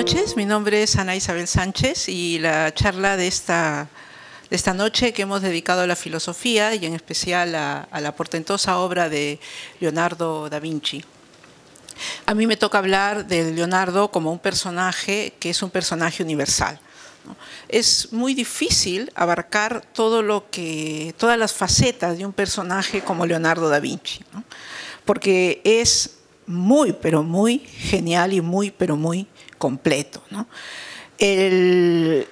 noches, mi nombre es Ana Isabel Sánchez y la charla de esta noche que hemos dedicado a la filosofía y en especial a la portentosa obra de Leonardo da Vinci. A mí me toca hablar de Leonardo como un personaje que es un personaje universal, ¿no? Es muy difícil abarcar todas las facetas de un personaje como Leonardo da Vinci, ¿no? Porque es muy, pero muy genial y muy, pero muy completo, ¿no?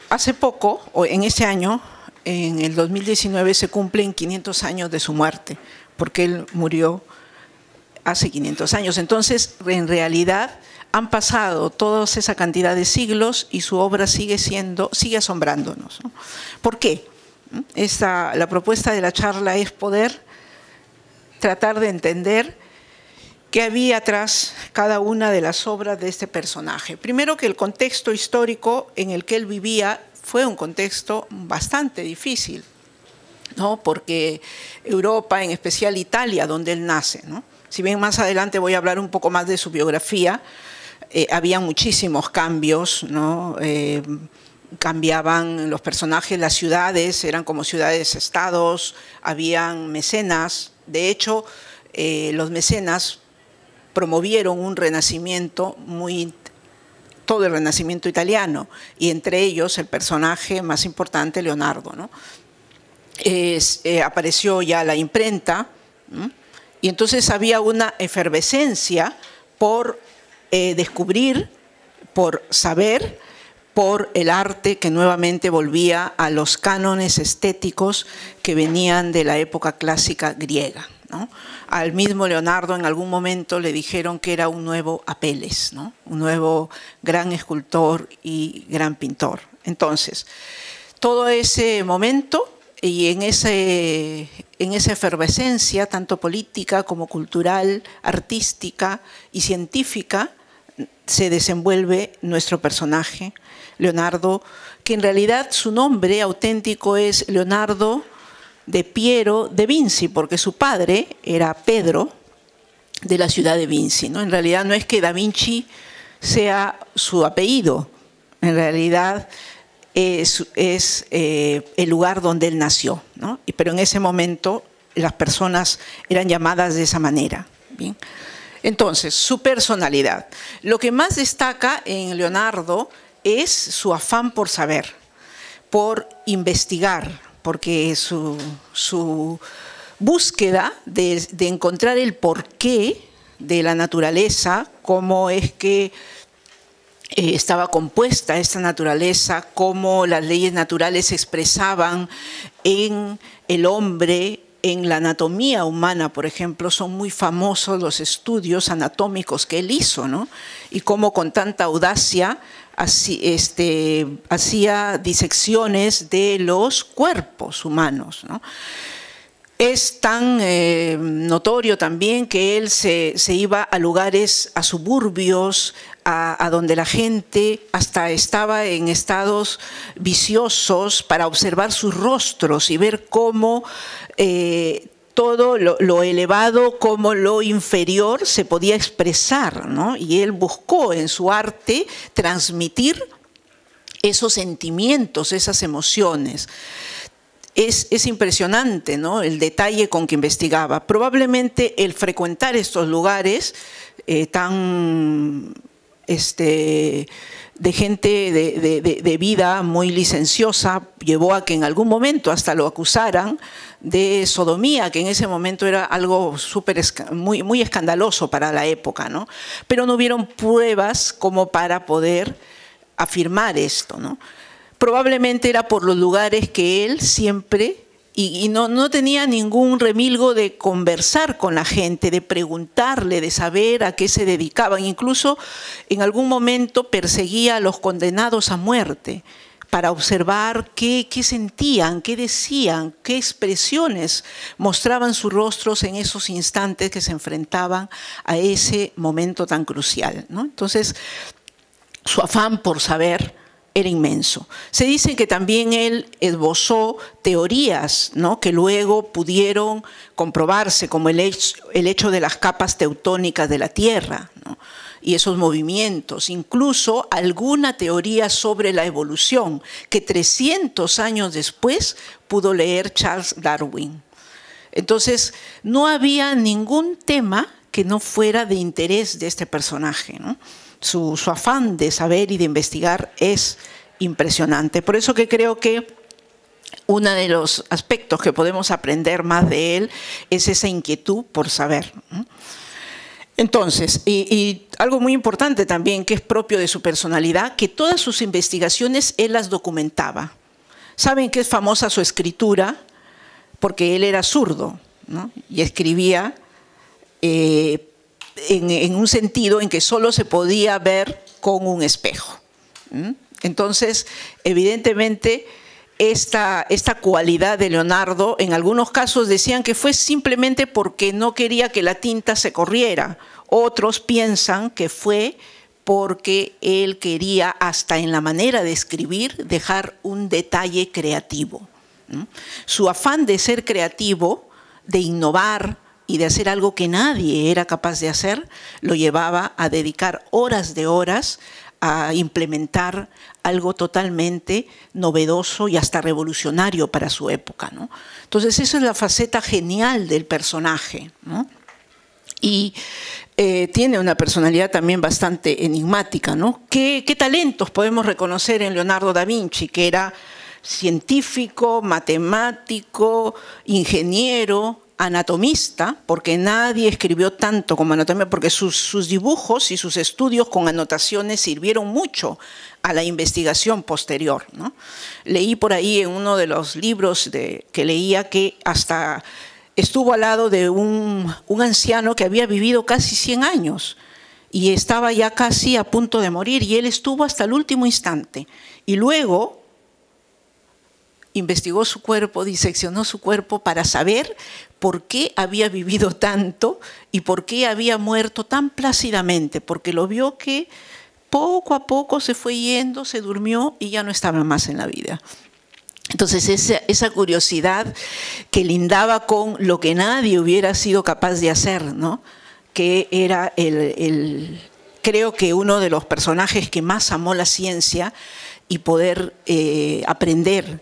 Hace poco, o en ese año, en el 2019, se cumplen 500 años de su muerte, porque él murió hace 500 años. Entonces, en realidad, han pasado toda esa cantidad de siglos y su obra sigue asombrándonos, ¿no? ¿Por qué? La propuesta de la charla es poder tratar de entender qué había tras cada una de las obras de este personaje. Primero, que el contexto histórico en el que él vivía fue un contexto bastante difícil, ¿no? Porque Europa, en especial Italia, donde él nace, ¿no? Si bien más adelante voy a hablar un poco más de su biografía, había muchísimos cambios, ¿no? Cambiaban los personajes, las ciudades eran como ciudades-estados, habían mecenas. De hecho, los mecenas promovieron un renacimiento todo el renacimiento italiano, y entre ellos el personaje más importante, Leonardo, ¿no? Apareció ya la imprenta, ¿no? Y entonces había una efervescencia por descubrir, por saber, por el arte que nuevamente volvía a los cánones estéticos que venían de la época clásica griega, ¿no? Al mismo Leonardo en algún momento le dijeron que era un nuevo Apeles, ¿no? Un nuevo gran escultor y gran pintor. Entonces, todo ese momento y en esa efervescencia, tanto política como cultural, artística y científica, se desenvuelve nuestro personaje, Leonardo, que en realidad su nombre auténtico es Leonardo de Piero de Vinci, porque su padre era Pedro de la ciudad de Vinci, ¿no? En realidad no es que da Vinci sea su apellido, en realidad es el lugar donde él nació, ¿no? Pero en ese momento las personas eran llamadas de esa manera. Bien. Entonces, su personalidad. Lo que más destaca en Leonardo es su afán por saber, por investigar, porque su búsqueda de encontrar el porqué de la naturaleza, cómo es que estaba compuesta esta naturaleza, cómo las leyes naturales se expresaban en el hombre, en la anatomía humana, por ejemplo. Son muy famosos los estudios anatómicos que él hizo, ¿no? Y cómo con tanta audacia hacía disecciones de los cuerpos humanos, ¿no? Es tan notorio también que él se iba a lugares, a suburbios, a donde la gente hasta estaba en estados viciosos para observar sus rostros y ver cómo todo lo elevado como lo inferior se podía expresar, ¿no? Y él buscó en su arte transmitir esos sentimientos, esas emociones. Es impresionante, ¿no? El detalle con que investigaba. Probablemente el frecuentar estos lugares de gente de vida muy licenciosa llevó a que en algún momento hasta lo acusaran de sodomía, que en ese momento era algo muy escandaloso para la época, ¿no? Pero no hubieron pruebas como para poder afirmar esto, ¿no? Probablemente era por los lugares que él siempre, y no tenía ningún remilgo de conversar con la gente, de preguntarle, de saber a qué se dedicaban. Incluso en algún momento perseguía a los condenados a muerte para observar qué sentían, qué decían, qué expresiones mostraban sus rostros en esos instantes que se enfrentaban a ese momento tan crucial, ¿no? Entonces, su afán por saber era inmenso. Se dice que también él esbozó teorías, ¿no? Que luego pudieron comprobarse, como el hecho de las capas teutónicas de la Tierra, ¿no? y esos movimientos, incluso alguna teoría sobre la evolución que 300 años después pudo leer Charles Darwin. Entonces, no había ningún tema que no fuera de interés de este personaje, ¿no? Su afán de saber y de investigar es impresionante. Por eso que creo que uno de los aspectos que podemos aprender más de él es esa inquietud por saber. Entonces, y algo muy importante también que es propio de su personalidad, que todas sus investigaciones él las documentaba. ¿Saben que es famosa su escritura? Porque él era zurdo, ¿no? Y escribía en un sentido en que solo se podía ver con un espejo. Entonces, evidentemente, esta cualidad de Leonardo, en algunos casos decían que fue simplemente porque no quería que la tinta se corriera. Otros piensan que fue porque él quería, hasta en la manera de escribir, dejar un detalle creativo. Su afán de ser creativo, de innovar y de hacer algo que nadie era capaz de hacer, lo llevaba a dedicar horas de horas a implementar algo totalmente novedoso y hasta revolucionario para su época, ¿no? Entonces, esa es la faceta genial del personaje, ¿no? Y tiene una personalidad también bastante enigmática, ¿no? ¿Qué talentos podemos reconocer en Leonardo da Vinci? Que era científico, matemático, ingeniero, anatomista, porque nadie escribió tanto como anatomía, porque sus dibujos y sus estudios con anotaciones sirvieron mucho a la investigación posterior, ¿no? Leí por ahí en uno de los libros que leía que hasta estuvo al lado de un anciano que había vivido casi 100 años y estaba ya casi a punto de morir, y él estuvo hasta el último instante. Y luego investigó su cuerpo, diseccionó su cuerpo para saber por qué había vivido tanto y por qué había muerto tan plácidamente, porque lo vio que poco a poco se fue yendo, se durmió y ya no estaba más en la vida. Entonces, esa curiosidad que lindaba con lo que nadie hubiera sido capaz de hacer, ¿no? Que era creo que uno de los personajes que más amó la ciencia y poder aprender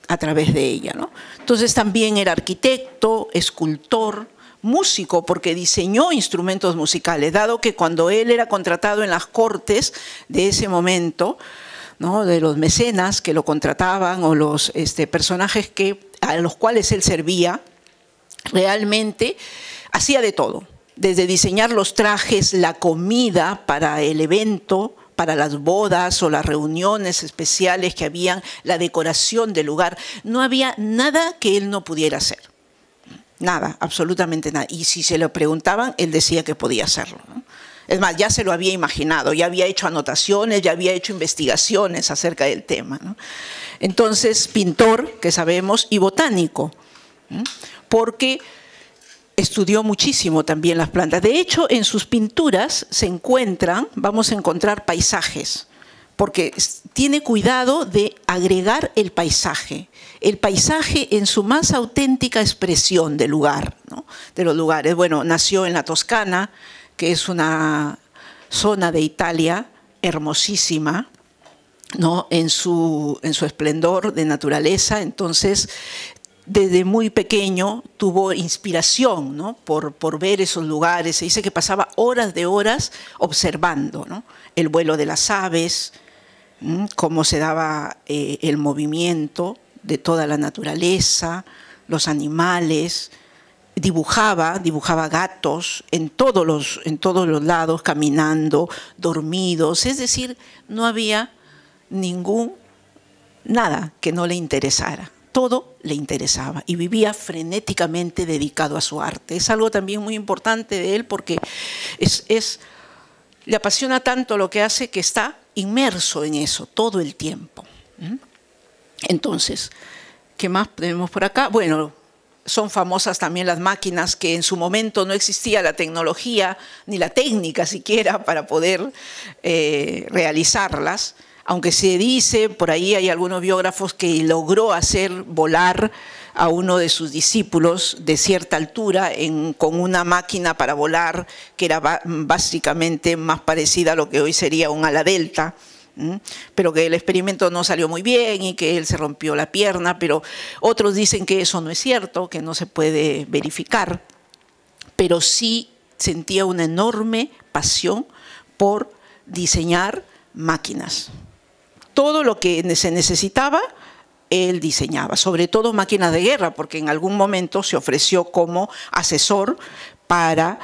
a través de ella, ¿no? Entonces también era arquitecto, escultor, músico, porque diseñó instrumentos musicales, dado que cuando él era contratado en las cortes de ese momento, ¿no? De los mecenas que lo contrataban o los personajes a los cuales él servía, realmente hacía de todo, desde diseñar los trajes, la comida para el evento, para las bodas o las reuniones especiales que habían, la decoración del lugar. No había nada que él no pudiera hacer. Nada, absolutamente nada. Y si se lo preguntaban, él decía que podía hacerlo, ¿no? Es más, ya se lo había imaginado, ya había hecho anotaciones, ya había hecho investigaciones acerca del tema, ¿no? Entonces, pintor, que sabemos, y botánico, ¿no? Porque estudió muchísimo también las plantas. De hecho, en sus pinturas vamos a encontrar paisajes, porque tiene cuidado de agregar el paisaje en su más auténtica expresión del lugar, ¿no? De los lugares. Bueno, nació en la Toscana, que es una zona de Italia hermosísima, ¿no? En su esplendor de naturaleza. Entonces, desde muy pequeño tuvo inspiración, ¿no? por ver esos lugares. Se dice que pasaba horas de horas observando, ¿no? El vuelo de las aves, cómo se daba el movimiento de toda la naturaleza, los animales. Dibujaba gatos en todos los lados, caminando, dormidos. Es decir, no había nada que no le interesara. Todo le interesaba y vivía frenéticamente dedicado a su arte. Es algo también muy importante de él porque le apasiona tanto lo que hace que está inmerso en eso todo el tiempo. Entonces, ¿qué más tenemos por acá? Bueno, son famosas también las máquinas, que en su momento no existía la tecnología ni la técnica siquiera para poder realizarlas. aunque se dice, por ahí hay algunos biógrafos que logró hacer volar a uno de sus discípulos de cierta altura con una máquina para volar que era básicamente más parecida a lo que hoy sería un ala delta, pero que el experimento no salió muy bien y que él se rompió la pierna, pero otros dicen que eso no es cierto, que no se puede verificar, pero sí sentía una enorme pasión por diseñar máquinas. Todo lo que se necesitaba, él diseñaba, sobre todo máquinas de guerra, porque en algún momento se ofreció como asesor para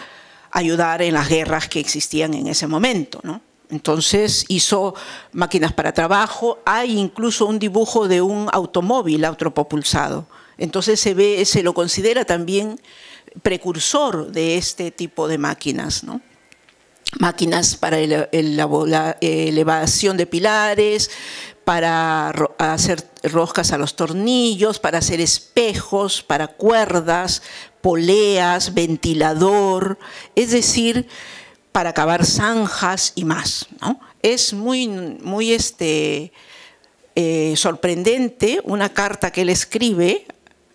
ayudar en las guerras que existían en ese momento, ¿no? Entonces hizo máquinas para trabajo, hay incluso un dibujo de un automóvil autopropulsado. Entonces se lo considera también precursor de este tipo de máquinas, ¿no? Máquinas para la elevación de pilares, para hacer roscas a los tornillos, para hacer espejos, para cuerdas, poleas, ventilador, es decir, para cavar zanjas y más, ¿no? Es muy sorprendente una carta que él escribe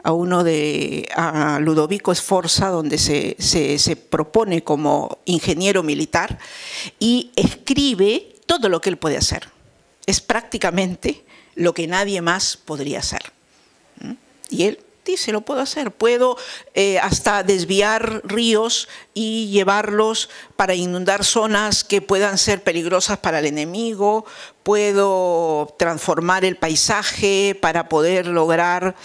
a Ludovico Sforza, donde se propone como ingeniero militar y escribe todo lo que él puede hacer. Es prácticamente lo que nadie más podría hacer. Y él dice, lo puedo hacer, puedo hasta desviar ríos y llevarlos para inundar zonas que puedan ser peligrosas para el enemigo, puedo transformar el paisaje para poder lograr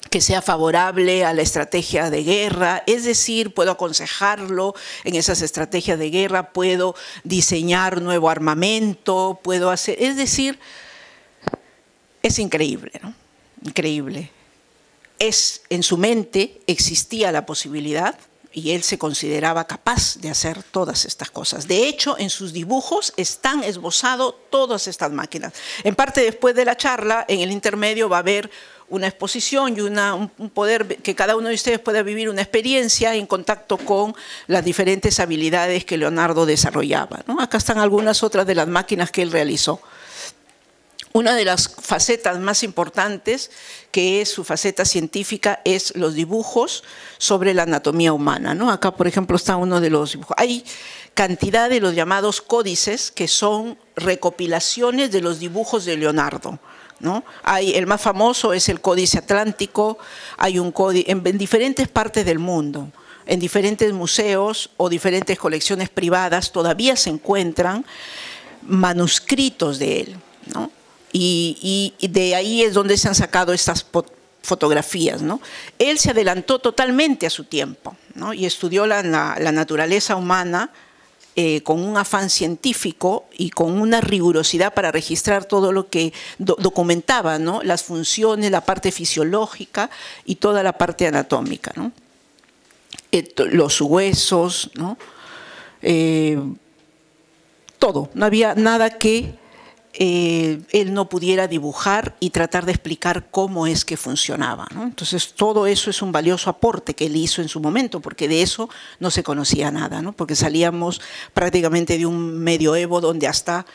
que sea favorable a la estrategia de guerra, es decir, puedo aconsejarlo en esas estrategias de guerra, puedo diseñar nuevo armamento, puedo hacer, es decir, es increíble, ¿no? Increíble. En su mente existía la posibilidad y él se consideraba capaz de hacer todas estas cosas. De hecho, en sus dibujos están esbozadas todas estas máquinas. En parte, después de la charla, en el intermedio va a haber una exposición y un poder que cada uno de ustedes pueda vivir una experiencia en contacto con las diferentes habilidades que Leonardo desarrollaba, ¿no? Acá están algunas otras de las máquinas que él realizó. Una de las facetas más importantes, que es su faceta científica, es los dibujos sobre la anatomía humana, ¿no? Acá, por ejemplo, está uno de los dibujos. Hay cantidad de los llamados códices, que son recopilaciones de los dibujos de Leonardo, ¿no? El más famoso es el Códice Atlántico, hay un códice en diferentes partes del mundo, en diferentes museos o diferentes colecciones privadas, todavía se encuentran manuscritos de él, ¿no? Y de ahí es donde se han sacado estas fotografías, ¿no? Él se adelantó totalmente a su tiempo, ¿no? Y estudió la naturaleza humana con un afán científico y con una rigurosidad para registrar todo lo que documentaba, ¿no? Las funciones, la parte fisiológica y toda la parte anatómica, ¿no? Los huesos, ¿no? Todo, no había nada que él no pudiera dibujar y tratar de explicar cómo es que funcionaba, ¿no? Entonces, todo eso es un valioso aporte que él hizo en su momento, porque de eso no se conocía nada, ¿no? Porque salíamos prácticamente de un medioevo donde hasta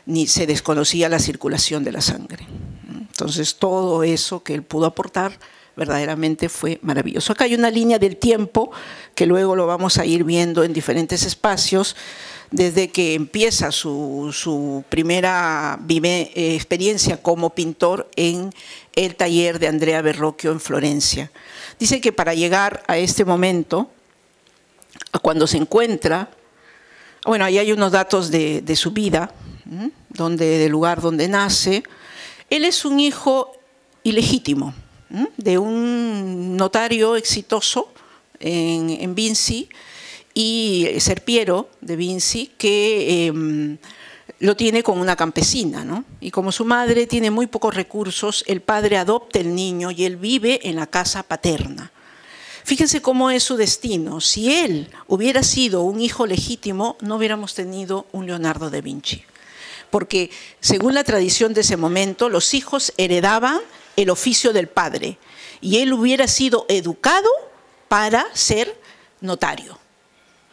ni se desconocía la circulación de la sangre. Entonces, todo eso que él pudo aportar verdaderamente fue maravilloso. Acá hay una línea del tiempo que luego lo vamos a ir viendo en diferentes espacios, desde que empieza su primera experiencia como pintor en el taller de Andrea Verrocchio en Florencia. Dice que para llegar a este momento, cuando se encuentra, bueno, ahí hay unos datos de su vida, del lugar donde nace. Él es un hijo ilegítimo de un notario exitoso en Vinci, y Serpiero de Vinci, que lo tiene con una campesina, ¿no? Y como su madre tiene muy pocos recursos, el padre adopta el niño y él vive en la casa paterna. Fíjense cómo es su destino. Si él hubiera sido un hijo legítimo, no hubiéramos tenido un Leonardo da Vinci. Porque según la tradición de ese momento, los hijos heredaban el oficio del padre y él hubiera sido educado para ser notario.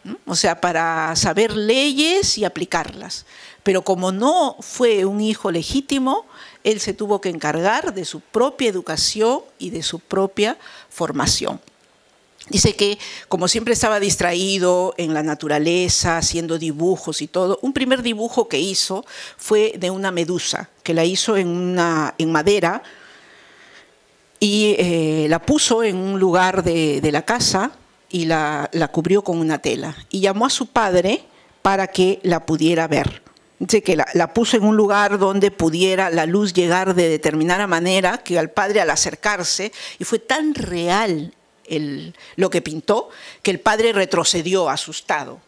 ¿no? O sea, para saber leyes y aplicarlas. Pero como no fue un hijo legítimo, él se tuvo que encargar de su propia educación y de su propia formación. Dice que, como siempre estaba distraído en la naturaleza, haciendo dibujos y todo, un primer dibujo que hizo fue de una medusa, que la hizo en madera y la puso en un lugar de la casa y la cubrió con una tela. Y llamó a su padre para que la pudiera ver. Dice que la puso en un lugar donde pudiera la luz llegar de determinada manera que al padre, al acercarse, y fue tan real lo que pintó, que el padre retrocedió asustado,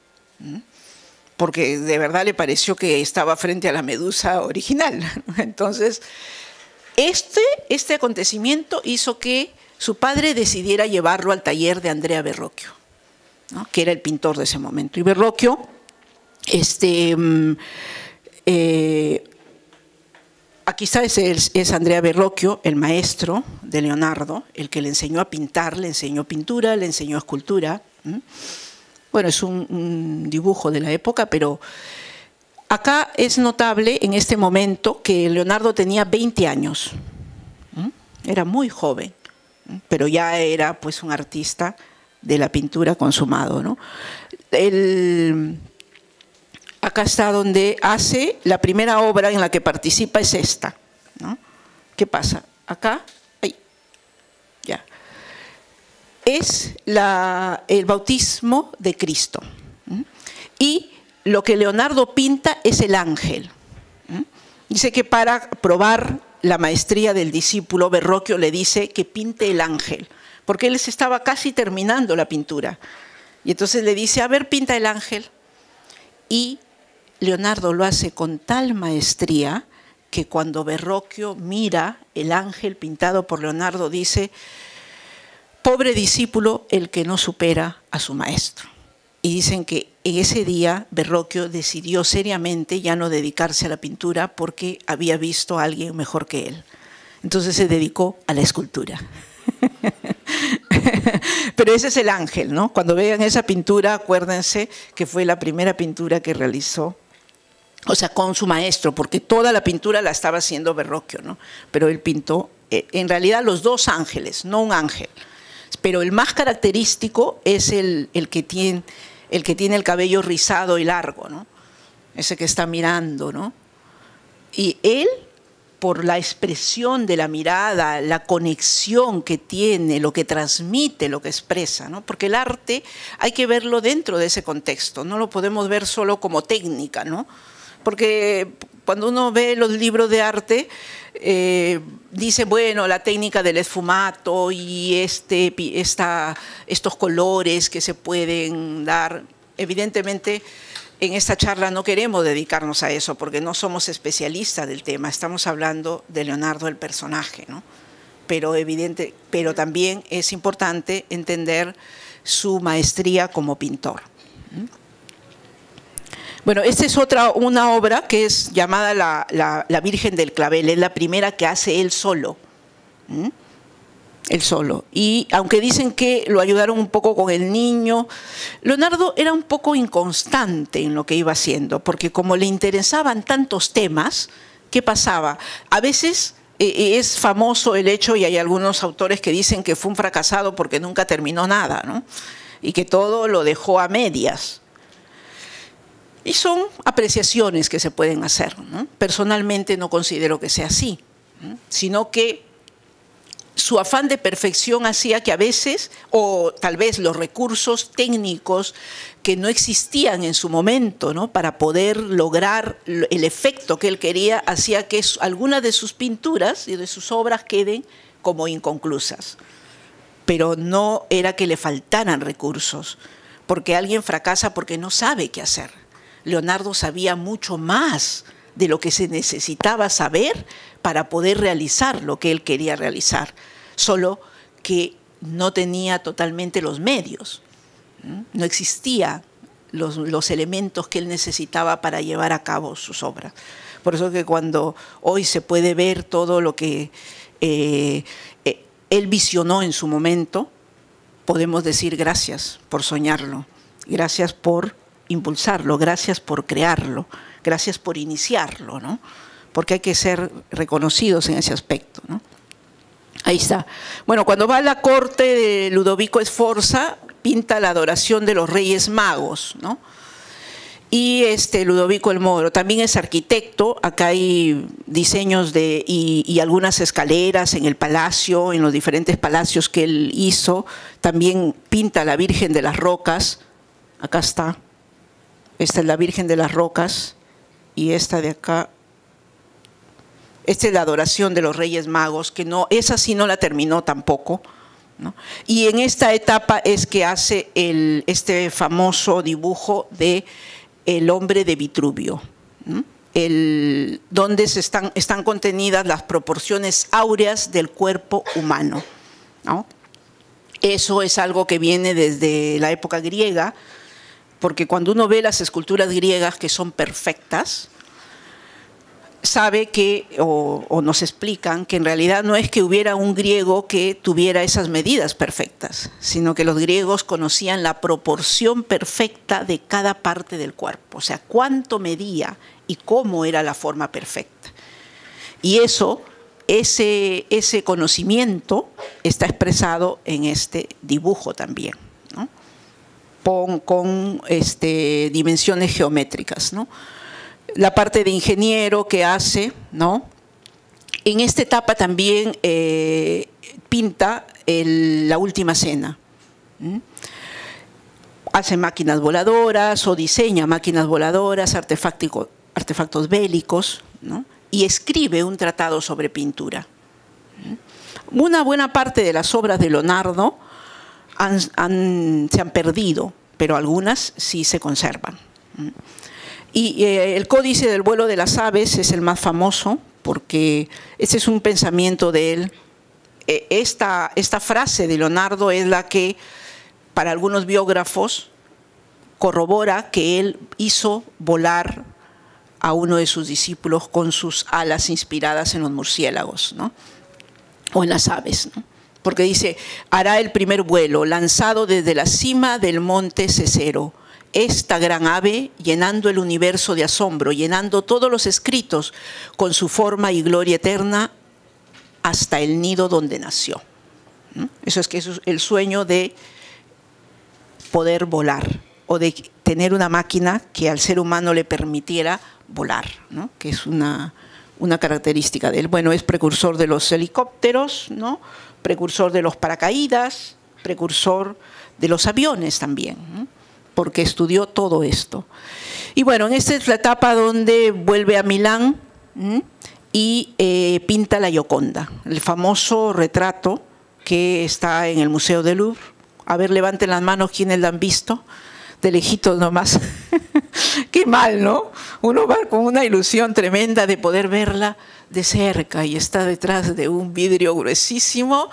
porque de verdad le pareció que estaba frente a la medusa original. Entonces, este acontecimiento hizo que su padre decidiera llevarlo al taller de Andrea Verrocchio, ¿no? Que era el pintor de ese momento. Y Verrocchio, aquí está, es Andrea Verrocchio, el maestro de Leonardo, el que le enseñó a pintar, le enseñó pintura, le enseñó escultura. Bueno, es un dibujo de la época, pero acá es notable en este momento que Leonardo tenía 20 años. Era muy joven, pero ya era pues un artista de la pintura consumado, ¿no? Acá está donde hace la primera obra en la que participa, es esta, ¿no? ¿Qué pasa? Acá, ahí, ya. Es el bautismo de Cristo. Y lo que Leonardo pinta es el ángel. Dice que para probar la maestría del discípulo, Verrocchio le dice que pinte el ángel, porque él se estaba casi terminando la pintura. Y entonces le dice, a ver, pinta el ángel. Y Leonardo lo hace con tal maestría que cuando Verrocchio mira el ángel pintado por Leonardo dice, pobre discípulo el que no supera a su maestro. Y dicen que en ese día Verrocchio decidió seriamente ya no dedicarse a la pintura porque había visto a alguien mejor que él. Entonces se dedicó a la escultura. Pero ese es el ángel, ¿no? Cuando vean esa pintura, acuérdense que fue la primera pintura que realizó, o sea, con su maestro, porque toda la pintura la estaba haciendo Verrocchio, ¿no? Pero él pintó, en realidad, los dos ángeles, no un ángel. Pero el más característico es el que tiene el cabello rizado y largo, ¿no? Ese que está mirando, ¿no? Y él, por la expresión de la mirada, la conexión que tiene, lo que transmite, lo que expresa, ¿no? Porque el arte hay que verlo dentro de ese contexto, no lo podemos ver solo como técnica, ¿no? Porque cuando uno ve los libros de arte, dice, bueno, la técnica del esfumato y estos colores que se pueden dar. Evidentemente, en esta charla no queremos dedicarnos a eso porque no somos especialistas del tema, estamos hablando de Leonardo, el personaje, ¿no? Pero también es importante entender su maestría como pintor. Bueno, esta es una obra que es llamada la Virgen del Clavel, es la primera que hace él solo. Él solo. Y aunque dicen que lo ayudaron un poco con el niño, Leonardo era un poco inconstante en lo que iba haciendo, porque como le interesaban tantos temas, ¿qué pasaba? A veces es famoso el hecho, y hay algunos autores que dicen que fue un fracasado porque nunca terminó nada, ¿no? Y que todo lo dejó a medias. Y son apreciaciones que se pueden hacer, ¿no? Personalmente no considero que sea así, ¿no? Sino que su afán de perfección hacía que a veces, o tal vez los recursos técnicos que no existían en su momento, ¿no? Para poder lograr el efecto que él quería, hacía que algunas de sus pinturas y de sus obras queden como inconclusas. Pero no era que le faltaran recursos, porque alguien fracasa porque no sabe qué hacer. Leonardo sabía mucho más de lo que se necesitaba saber para poder realizar lo que él quería realizar, solo que no tenía totalmente los medios, no existían los elementos que él necesitaba para llevar a cabo sus obras. Por eso que cuando hoy se puede ver todo lo que él visionó en su momento, podemos decir gracias por soñarlo gracias por impulsarlo, gracias por crearlo, gracias por iniciarlo, ¿no? Porque hay que ser reconocidos en ese aspecto, ¿no? Ahí está. Bueno, cuando va a la corte de Ludovico Sforza, pinta la adoración de los Reyes Magos, ¿no? Y Ludovico el Moro también es arquitecto. Acá hay diseños y algunas escaleras en el palacio, en los diferentes palacios que él hizo. También pinta la Virgen de las Rocas. Acá está. Esta es la Virgen de las Rocas. Y esta de acá. Esta es la adoración de los Reyes Magos, que no, esa sí no la terminó tampoco, ¿no? Y en esta etapa es que hace este famoso dibujo de El hombre de Vitruvio, ¿no? Donde están contenidas las proporciones áureas del cuerpo humano, ¿no? Eso es algo que viene desde la época griega, porque cuando uno ve las esculturas griegas que son perfectas, sabe que, o nos explican, que en realidad no es que hubiera un griego que tuviera esas medidas perfectas, sino que los griegos conocían la proporción perfecta de cada parte del cuerpo, o sea, cuánto medía y cómo era la forma perfecta. Y ese conocimiento está expresado en este dibujo también, ¿no? Con dimensiones geométricas, ¿no? La parte de ingeniero que hace, ¿no? En esta etapa también pinta la Última Cena. Hace máquinas voladoras o diseña máquinas voladoras, artefactos bélicos, ¿no? Y escribe un tratado sobre pintura. Una buena parte de las obras de Leonardo se han perdido, pero algunas sí se conservan. Y el Códice del vuelo de las aves es el más famoso, porque ese es un pensamiento de él. Esta frase de Leonardo es la que, para algunos biógrafos, corrobora que él hizo volar a uno de sus discípulos con sus alas inspiradas en los murciélagos, ¿no? O en las aves, ¿no? Porque dice, hará el primer vuelo, lanzado desde la cima del monte Cesero, esta gran ave, llenando el universo de asombro, llenando todos los escritos con su forma y gloria eterna, hasta el nido donde nació. Eso es el sueño de poder volar, o de tener una máquina que al ser humano le permitiera volar, ¿no? Que es una característica de él. Bueno, es precursor de los helicópteros, ¿no? Precursor de los paracaídas, precursor de los aviones también, ¿no? Porque estudió todo esto. Y bueno, en esta es la etapa donde vuelve a Milán y pinta la Gioconda, el famoso retrato que está en el Museo del Louvre. A ver, levanten las manos quienes la han visto, de lejitos nomás. Qué mal, ¿no? Uno va con una ilusión tremenda de poder verla de cerca y está detrás de un vidrio gruesísimo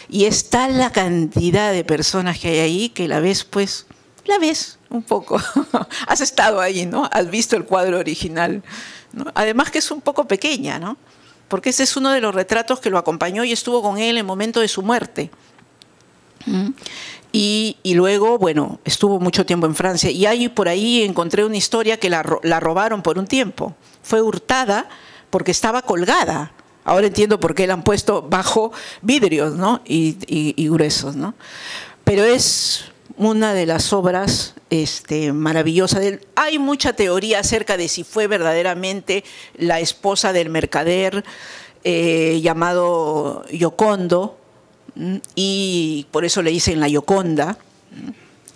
y está la cantidad de personas que hay ahí que la ves, pues, la ves un poco. Has estado ahí, ¿no? Has visto el cuadro original, ¿no? Además que es un poco pequeña, ¿no? Porque ese es uno de los retratos que lo acompañó y estuvo con él en el momento de su muerte. Y luego, bueno, estuvo mucho tiempo en Francia. Y por ahí encontré una historia que la robaron por un tiempo. Fue hurtada porque estaba colgada. Ahora entiendo por qué la han puesto bajo vidrios, ¿no? y gruesos, ¿no? Pero es una de las obras maravillosas. Hay mucha teoría acerca de si fue verdaderamente la esposa del mercader llamado Giocondo, y por eso le dicen la Gioconda.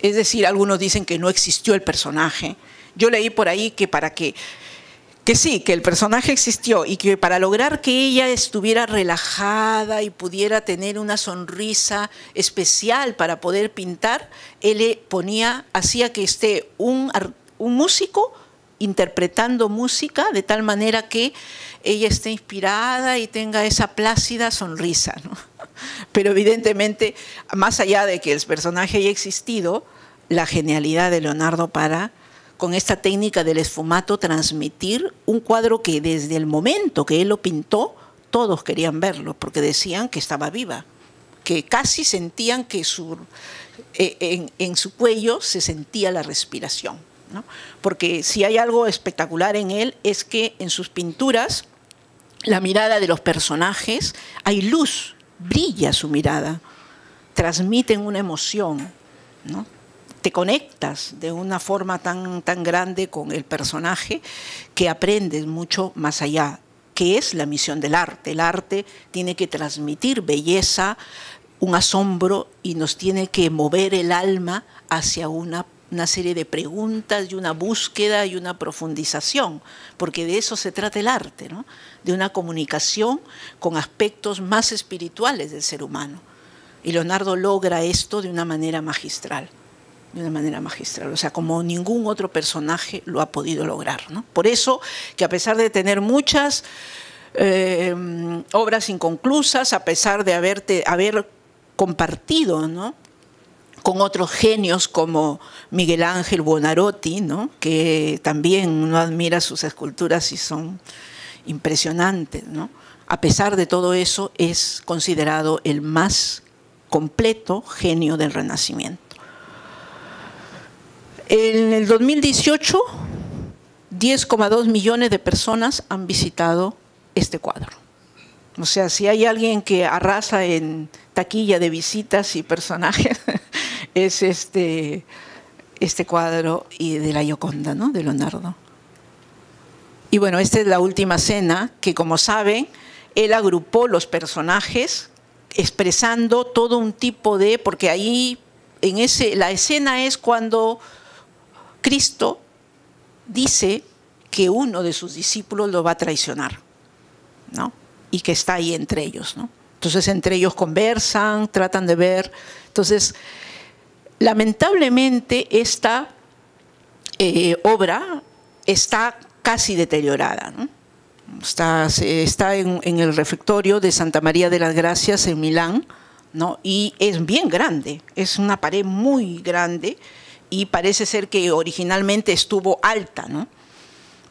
Es decir, algunos dicen que no existió el personaje. Yo leí por ahí que sí, que el personaje existió y que para lograr que ella estuviera relajada y pudiera tener una sonrisa especial para poder pintar, él hacía que esté un músico interpretando música de tal manera que ella esté inspirada y tenga esa plácida sonrisa, ¿no? Pero evidentemente, más allá de que el personaje haya existido, la genialidad de Leonardo con esta técnica del esfumato, transmitir un cuadro que desde el momento que él lo pintó, todos querían verlo, porque decían que estaba viva. que casi sentían que en su cuello se sentía la respiración, ¿no? Porque si hay algo espectacular en él es que en sus pinturas, la mirada de los personajes, hay luz, brilla su mirada, transmiten una emoción, ¿no? Te conectas de una forma tan grande con el personaje que aprendes mucho más allá, que es la misión del arte. El arte tiene que transmitir belleza, un asombro, y nos tiene que mover el alma hacia una serie de preguntas y una búsqueda y una profundización, porque de eso se trata el arte, ¿no? De una comunicación con aspectos más espirituales del ser humano. Y Leonardo logra esto de una manera magistral. O sea, como ningún otro personaje lo ha podido lograr, ¿no? Por eso que a pesar de tener muchas obras inconclusas, a pesar de haber compartido, ¿no?, con otros genios como Miguel Ángel Buonarroti, ¿no?, que también uno admira sus esculturas y son impresionantes, ¿no? A pesar de todo eso, es considerado el más completo genio del Renacimiento. En el 2018, 10,2 millones de personas han visitado este cuadro. O sea, si hay alguien que arrasa en taquilla de visitas y personajes, es este cuadro y de la Gioconda, ¿no?, de Leonardo. Y bueno, esta es la última cena, que como saben, él agrupó los personajes expresando todo un tipo de, porque ahí la escena es cuando Cristo dice que uno de sus discípulos lo va a traicionar, ¿no?, y que está ahí entre ellos, ¿no? Entonces entre ellos conversan, tratan de ver. Entonces, lamentablemente esta obra está casi deteriorada, ¿no? Está en el refectorio de Santa María de las Gracias en Milán, ¿no? Y es bien grande, es una pared muy grande y parece ser que originalmente estuvo alta, ¿no?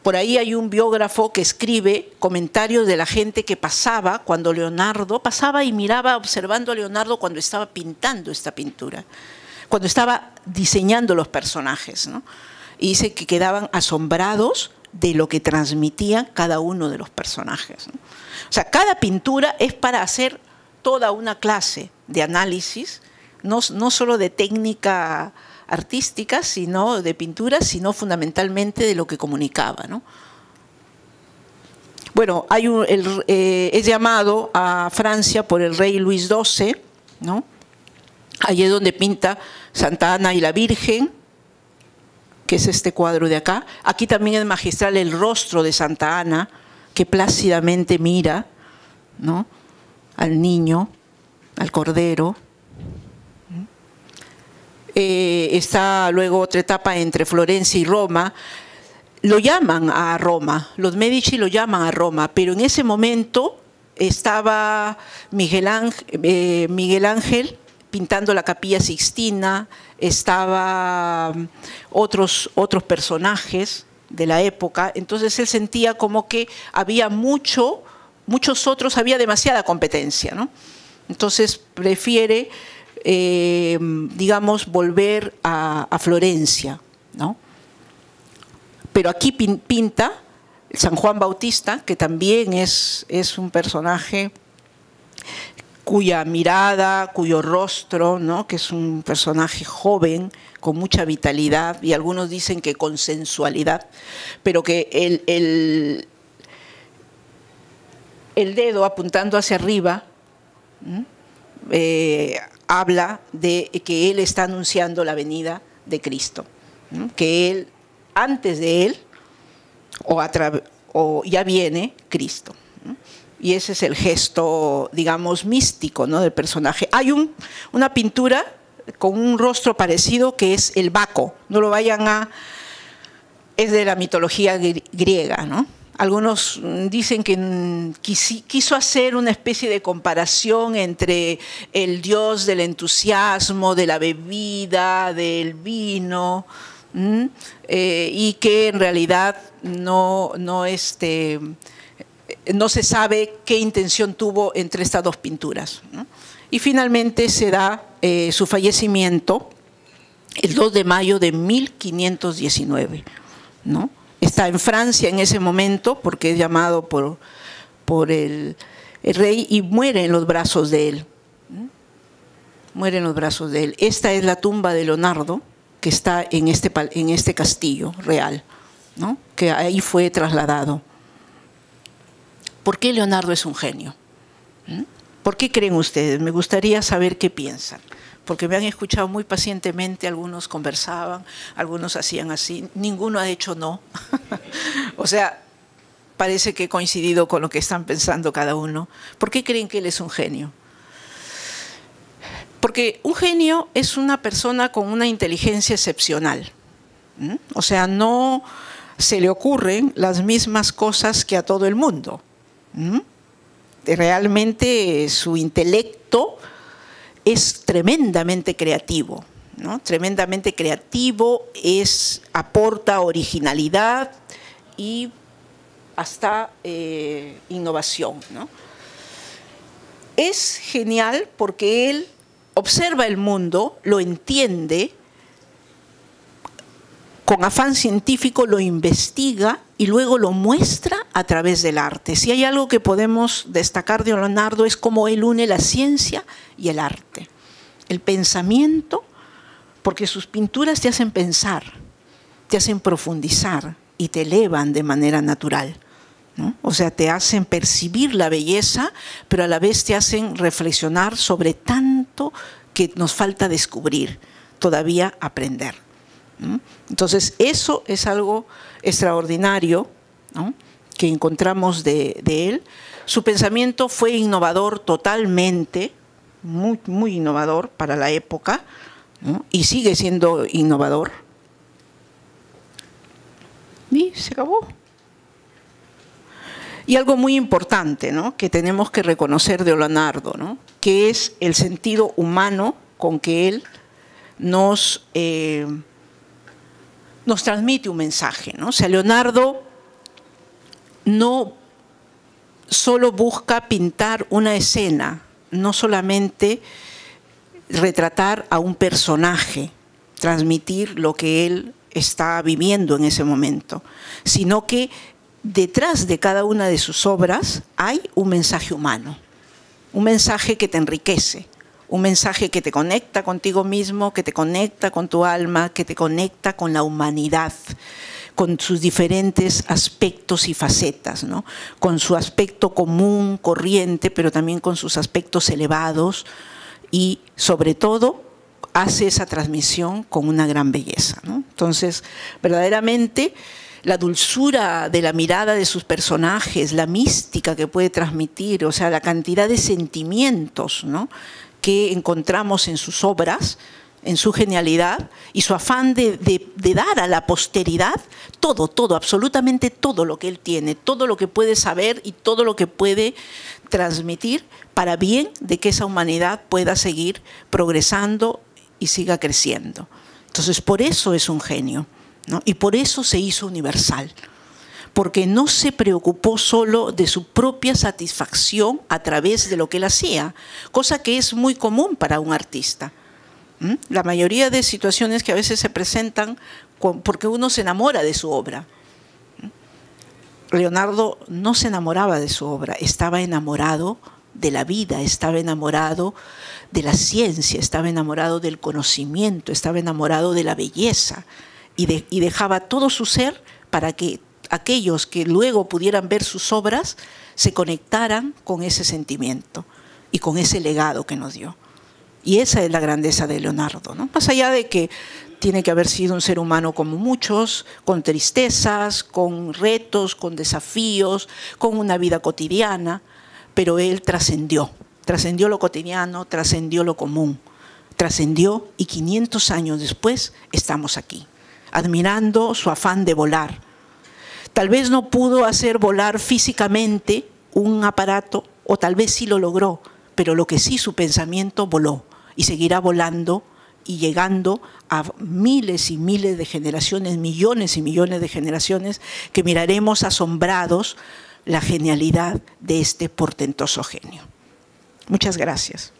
Por ahí hay un biógrafo que escribe comentarios de la gente que pasaba cuando Leonardo, pasaba y miraba observando a Leonardo cuando estaba pintando esta pintura, cuando estaba diseñando los personajes, ¿no? Y dice que quedaban asombrados de lo que transmitían cada uno de los personajes, ¿no? O sea, cada pintura es para hacer toda una clase de análisis, no solo de técnica artística, sino de pintura, sino fundamentalmente de lo que comunicaba, ¿no? Bueno, es llamado a Francia por el rey Luis XII, ¿no? Allí es donde pinta Santa Ana y la Virgen, que es este cuadro de acá. Aquí también es magistral el rostro de Santa Ana, que plácidamente mira, ¿no?, al niño, al cordero. Está luego otra etapa entre Florencia y Roma. Lo llaman a Roma, los Medici lo llaman a Roma, pero en ese momento estaba Miguel Ángel pintando la Capilla Sixtina, estaba otros personajes de la época. Entonces él sentía como que había había demasiada competencia, ¿no? Entonces prefiere, digamos, volver a Florencia, ¿no? Pero aquí pinta San Juan Bautista, que también es un personaje cuya mirada, cuyo rostro, ¿no?, que es un personaje joven, con mucha vitalidad, y algunos dicen que con sensualidad, pero que el dedo apuntando hacia arriba habla de que él está anunciando la venida de Cristo, ¿no?, que él, antes de él, o ya viene Cristo, ¿no? Y ese es el gesto, digamos, místico, ¿no?, del personaje. Hay una pintura con un rostro parecido que es el Baco. No lo vayan a... es de la mitología griega, ¿no? Algunos dicen que quiso hacer una especie de comparación entre el dios del entusiasmo, de la bebida, del vino, y que en realidad no se sabe qué intención tuvo entre estas dos pinturas, ¿no? y finalmente se da su fallecimiento el 2 de mayo de 1519, ¿no? Está en Francia en ese momento porque es llamado por el rey y muere en los brazos de él. Muere en los brazos de él. Esta es la tumba de Leonardo que está en este castillo real, ¿no? Que ahí fue trasladado. ¿Por qué Leonardo es un genio? ¿Por qué creen ustedes? Me gustaría saber qué piensan, porque me han escuchado muy pacientemente, algunos conversaban, algunos hacían así, ninguno ha dicho no. O sea, parece que he coincidido con lo que están pensando cada uno. ¿Por qué creen que él es un genio? Porque un genio es una persona con una inteligencia excepcional. O sea, no se le ocurren las mismas cosas que a todo el mundo. Realmente su intelecto es tremendamente creativo, ¿no? Tremendamente creativo, aporta originalidad y hasta innovación, ¿no? Es genial porque él observa el mundo, lo entiende, con afán científico lo investiga y luego lo muestra a través del arte. Si hay algo que podemos destacar de Leonardo es cómo él une la ciencia y el arte. El pensamiento, porque sus pinturas te hacen pensar, te hacen profundizar y te elevan de manera natural, ¿no? O sea, te hacen percibir la belleza, pero a la vez te hacen reflexionar sobre tanto que nos falta descubrir, todavía aprender. Entonces, eso es algo extraordinario, ¿no?, que encontramos de él. Su pensamiento fue innovador totalmente, muy innovador para la época, ¿no?, y sigue siendo innovador. Y se acabó. Y algo muy importante, ¿no?, que tenemos que reconocer de Leonardo, ¿no?, que es el sentido humano con que él nos transmite un mensaje, ¿no? O sea, Leonardo no solo busca pintar una escena, no solamente retratar a un personaje, transmitir lo que él está viviendo en ese momento, sino que detrás de cada una de sus obras hay un mensaje humano, un mensaje que te enriquece, un mensaje que te conecta contigo mismo, que te conecta con tu alma, que te conecta con la humanidad, con sus diferentes aspectos y facetas, ¿no?, con su aspecto común, corriente, pero también con sus aspectos elevados y, sobre todo, hace esa transmisión con una gran belleza, ¿no? Entonces, verdaderamente, la dulzura de la mirada de sus personajes, la mística que puede transmitir, o sea, la cantidad de sentimientos, ¿no?, que encontramos en sus obras, en su genialidad y su afán de dar a la posteridad todo, absolutamente todo lo que él tiene, todo lo que puede saber y todo lo que puede transmitir para bien de que esa humanidad pueda seguir progresando y siga creciendo. Entonces, por eso es un genio, ¿no?, y por eso se hizo universal, porque no se preocupó solo de su propia satisfacción a través de lo que él hacía, cosa que es muy común para un artista. La mayoría de situaciones que a veces se presentan porque uno se enamora de su obra. Leonardo no se enamoraba de su obra, estaba enamorado de la vida, estaba enamorado de la ciencia, estaba enamorado del conocimiento, estaba enamorado de la belleza y dejaba todo su ser para que aquellos que luego pudieran ver sus obras se conectaran con ese sentimiento y con ese legado que nos dio. Y esa es la grandeza de Leonardo, ¿no? Más allá de que tiene que haber sido un ser humano como muchos, con tristezas, con retos, con desafíos, con una vida cotidiana, pero él trascendió lo cotidiano, trascendió lo común, trascendió y 500 años después estamos aquí, admirando su afán de volar. Tal vez no pudo hacer volar físicamente un aparato, o tal vez sí lo logró, pero lo que sí, su pensamiento voló y seguirá volando y llegando a miles y miles de generaciones, millones y millones de generaciones que miraremos asombrados la genialidad de este portentoso genio. Muchas gracias.